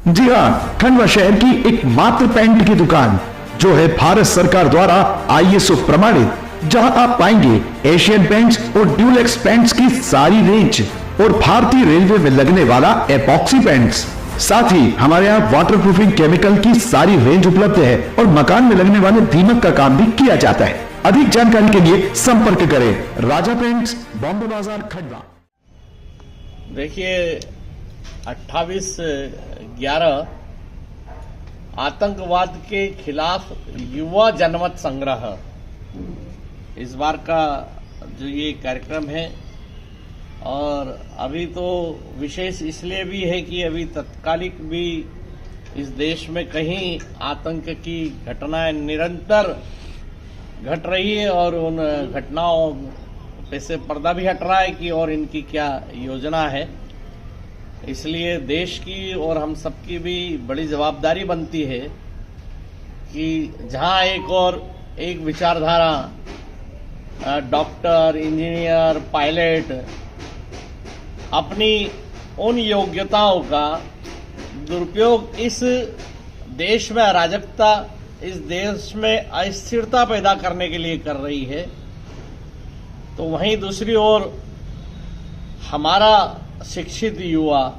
जी हाँ, खंडवा शहर की एकमात्र पेंट की दुकान जो है भारत सरकार द्वारा ISO प्रमाणित, जहां आप पाएंगे एशियन पेंट्स और ड्यूलेक्स पेंट्स की सारी रेंज और भारतीय रेलवे में लगने वाला एपॉक्सी पेंट्स। साथ ही हमारे यहाँ वाटरप्रूफिंग केमिकल की सारी रेंज उपलब्ध है और मकान में लगने वाले दीमक का काम भी किया जाता है। अधिक जानकारी के लिए संपर्क करें राजा पेंट्स, बॉम्बे बाजार, खंडवा। देखिए 28/11 आतंकवाद के खिलाफ युवा जनमत संग्रह, इस बार का जो ये कार्यक्रम है, और अभी तो विशेष इसलिए भी है कि अभी तत्कालिक भी इस देश में कहीं आतंक की घटनाएं निरंतर घट रही है और उन घटनाओं पे से पर्दा भी हट रहा है कि और इनकी क्या योजना है। इसलिए देश की और हम सबकी भी बड़ी जवाबदारी बनती है कि जहां एक विचारधारा डॉक्टर, इंजीनियर, पायलट अपनी उन योग्यताओं का दुरुपयोग इस देश में अराजकता, इस देश में अस्थिरता पैदा करने के लिए कर रही है, तो वहीं दूसरी ओर हमारा शिक्षित युवा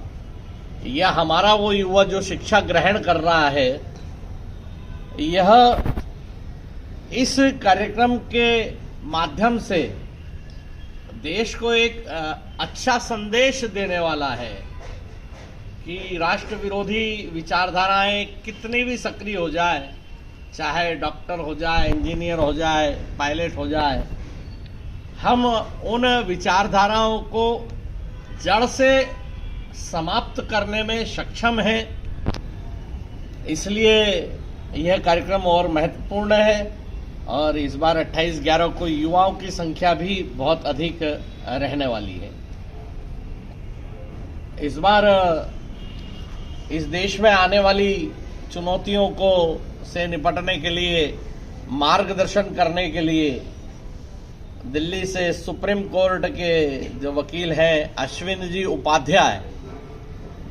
या हमारा वो युवा जो शिक्षा ग्रहण कर रहा है, यह इस कार्यक्रम के माध्यम से देश को एक अच्छा संदेश देने वाला है कि राष्ट्र विरोधी विचारधाराएं कितनी भी सक्रिय हो जाए, चाहे डॉक्टर हो जाए, इंजीनियर हो जाए, पायलट हो जाए, हम उन विचारधाराओं को जड़ से समाप्त करने में सक्षम हैं। इसलिए यह कार्यक्रम और महत्वपूर्ण है और इस बार 28/11 को युवाओं की संख्या भी बहुत अधिक रहने वाली है। इस बार इस देश में आने वाली चुनौतियों को से निपटने के लिए, मार्गदर्शन करने के लिए दिल्ली से सुप्रीम कोर्ट के जो वकील हैं अश्विन जी उपाध्याय,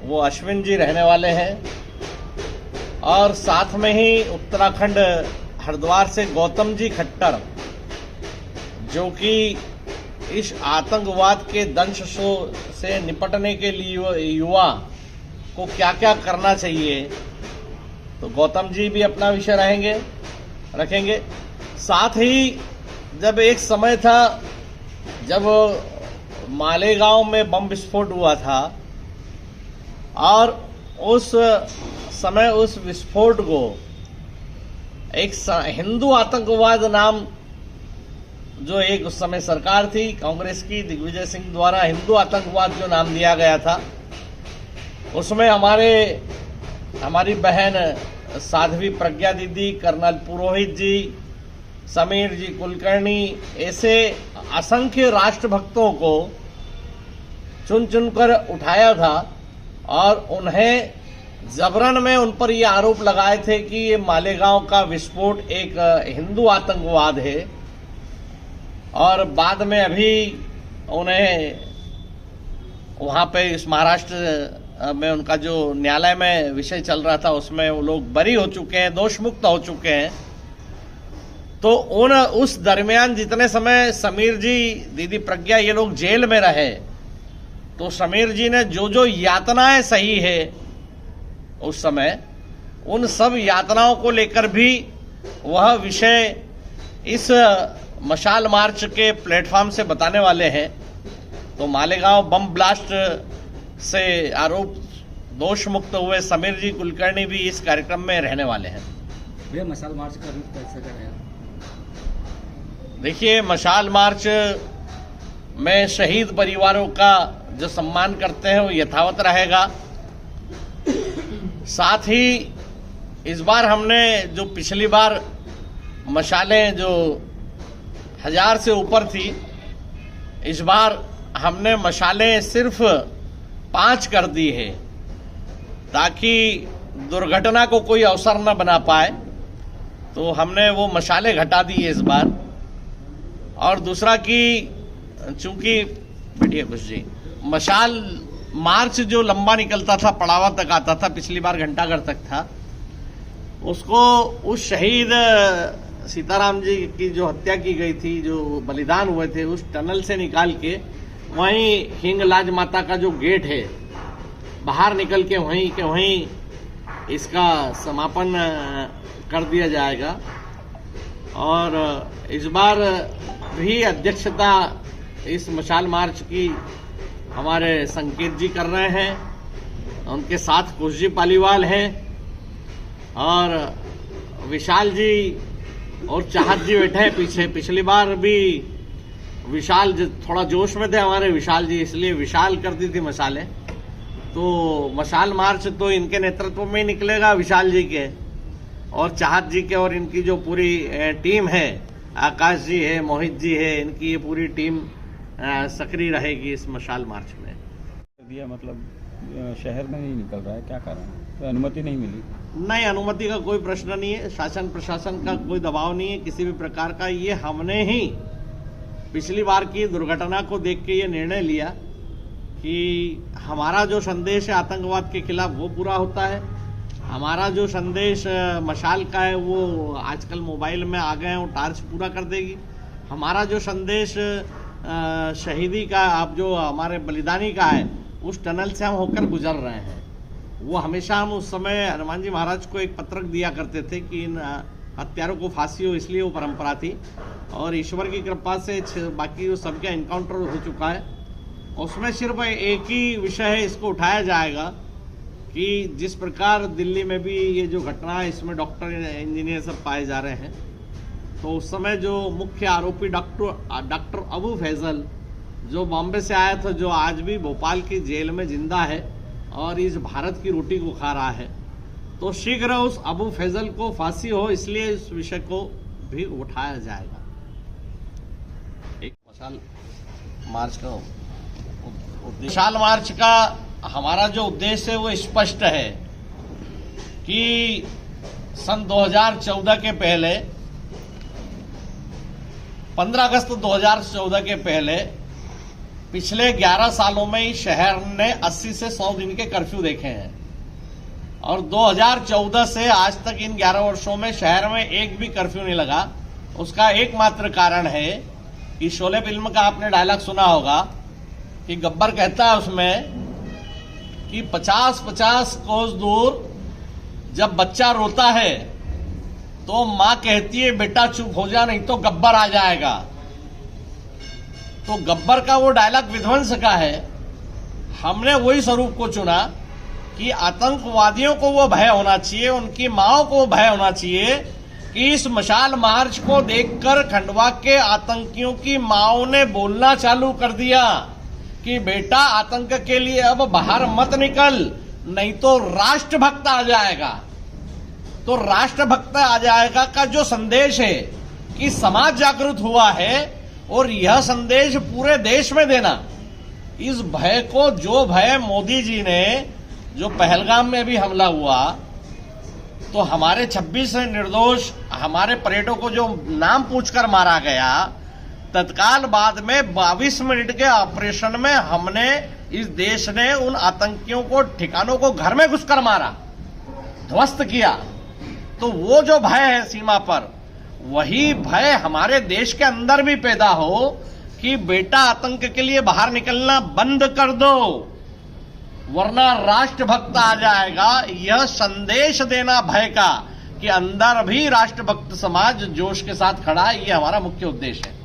वो अश्विन जी रहने वाले हैं, और साथ में ही उत्तराखंड हरिद्वार से गौतम जी खट्टर, जो कि इस आतंकवाद के दंश से निपटने के लिए युवा को क्या क्या करना चाहिए, तो गौतम जी भी अपना विषय रखेंगे। साथ ही जब एक समय था जब मालेगांव में बम विस्फोट हुआ था और उस समय उस विस्फोट को एक हिंदू आतंकवाद नाम, जो एक उस समय सरकार थी कांग्रेस की, दिग्विजय सिंह द्वारा हिंदू आतंकवाद जो नाम दिया गया था, उसमें हमारी बहन साध्वी प्रज्ञा दीदी, कर्नल पुरोहित जी, समीर जी कुलकर्णी, ऐसे असंख्य राष्ट्रभक्तों को चुन चुनकर उठाया था और उन्हें जबरन में उन पर ये आरोप लगाए थे कि ये मालेगांव का विस्फोट एक हिंदू आतंकवाद है। और बाद में अभी उन्हें वहां पे इस महाराष्ट्र में उनका जो न्यायालय में विषय चल रहा था, उसमें वो लोग बरी हो चुके हैं, दोष मुक्त हो चुके हैं। तो उस दरमियान जितने समय समीर जी, दीदी प्रज्ञा, ये लोग जेल में रहे, तो समीर जी ने जो यातनाएं सही है उस समय, उन सब यातनाओं को लेकर भी वह विषय इस मशाल मार्च के प्लेटफॉर्म से बताने वाले हैं। तो मालेगांव बम ब्लास्ट से आरोप दोष मुक्त हुए समीर जी कुलकर्णी भी इस कार्यक्रम में रहने वाले हैं। भैया, मशाल मार्च का रूप कैसे करेगा? देखिए, मशाल मार्च में शहीद परिवारों का जो सम्मान करते हैं वो यथावत रहेगा। साथ ही इस बार हमने जो पिछली बार मशालें जो 1000 से ऊपर थी, इस बार हमने मशालें सिर्फ 5 कर दी है ताकि दुर्घटना को कोई अवसर न बना पाए। तो हमने वो मशालें घटा दी है इस बार। और दूसरा कि चूंकि बैठिए खुश जी, मशाल मार्च जो लंबा निकलता था, पड़ावा तक आता था, पिछली बार घंटाघर तक था, उसको उस शहीद सीताराम जी की जो हत्या की गई थी, जो बलिदान हुए थे, उस टनल से निकाल के वहीं हिंगलाज माता का जो गेट है बाहर निकल के वहीं के वहीं इसका समापन कर दिया जाएगा। और इस बार भी अध्यक्षता इस मशाल मार्च की हमारे संकेत जी कर रहे हैं, उनके साथ कुश जी पालीवाल हैं और विशाल जी और चाहत जी बैठे हैं पीछे। पिछली बार भी विशाल थोड़ा जोश में थे हमारे विशाल जी, इसलिए विशाल कर दी थी मशालें। तो मशाल मार्च तो इनके नेतृत्व में ही निकलेगा, विशाल जी के और चाहत जी के, और इनकी जो पूरी टीम है, आकाश जी है, मोहित जी है, इनकी ये पूरी टीम सक्रिय रहेगी इस मशाल मार्च में। दिया मतलब शहर में नहीं निकल रहा है, क्या कारण है? तो अनुमति नहीं मिली? नहीं, अनुमति का कोई प्रश्न नहीं है, शासन प्रशासन का कोई दबाव नहीं है किसी भी प्रकार का। ये हमने ही पिछली बार की दुर्घटना को देख के ये निर्णय लिया कि हमारा जो संदेश है आतंकवाद के खिलाफ वो पूरा होता है, हमारा जो संदेश मशाल का है वो आजकल मोबाइल में आ गए हैं, वो टार्च पूरा कर देगी। हमारा जो संदेश शहीदी का, आप जो हमारे बलिदानी का है, उस टनल से हम होकर गुजर रहे हैं। वो हमेशा हम उस समय हनुमान जी महाराज को एक पत्रक दिया करते थे कि इन हत्यारों को फांसी हो, इसलिए वो परंपरा थी। और ईश्वर की कृपा से बाकी सबका एनकाउंटर हो चुका है। उसमें सिर्फ एक ही विषय है, इसको उठाया जाएगा कि जिस प्रकार दिल्ली में भी ये जो घटना है, इसमें डॉक्टर इंजीनियर सब पाए जा रहे हैं, तो उस समय जो मुख्य आरोपी डॉक्टर अबू फैजल जो बॉम्बे से आया था, जो आज भी भोपाल की जेल में जिंदा है और इस भारत की रोटी को खा रहा है, तो शीघ्र उस अबू फैजल को फांसी हो, इसलिए इस विषय को भी उठाया जाएगा। एक मशाल मार्च का विशाल मार्च का हमारा जो उद्देश्य है वो स्पष्ट है कि सन 2014 के पहले, 15 अगस्त 2014 के पहले पिछले 11 सालों में इस शहर ने 80 से 100 दिन के कर्फ्यू देखे हैं और 2014 से आज तक इन 11 वर्षों में शहर में एक भी कर्फ्यू नहीं लगा। उसका एकमात्र कारण है कि शोले फिल्म का आपने डायलॉग सुना होगा कि गब्बर कहता है उसमें कि 50-50 कोस दूर जब बच्चा रोता है तो मां कहती है बेटा चुप हो जा नहीं तो गब्बर आ जाएगा। तो गब्बर का वो डायलॉग विध्वंस का है। हमने वही स्वरूप को चुना कि आतंकवादियों को वो भय होना चाहिए, उनकी माओं को भय होना चाहिए कि इस मशाल मार्च को देखकर खंडवा के आतंकियों की माओं ने बोलना चालू कर दिया कि बेटा आतंक के लिए अब बाहर मत निकल, नहीं तो राष्ट्रभक्त आ जाएगा। तो राष्ट्रभक्त आ जाएगा का जो संदेश है कि समाज जागृत हुआ है और यह संदेश पूरे देश में देना। इस भय को, जो भय मोदी जी ने, जो पहलगाम में भी हमला हुआ तो हमारे 26 निर्दोष हमारे पर्यटकों को जो नाम पूछकर मारा गया, तत्काल बाद में 22 मिनट के ऑपरेशन में हमने, इस देश ने उन आतंकियों को ठिकानों को घर में घुसकर मारा, ध्वस्त किया। तो वो जो भय है सीमा पर, वही भय हमारे देश के अंदर भी पैदा हो कि बेटा आतंक के लिए बाहर निकलना बंद कर दो वरना राष्ट्रभक्त आ जाएगा। यह संदेश देना भय का कि अंदर भी राष्ट्रभक्त समाज जोश के साथ खड़ा है, यह हमारा मुख्य उद्देश्य है।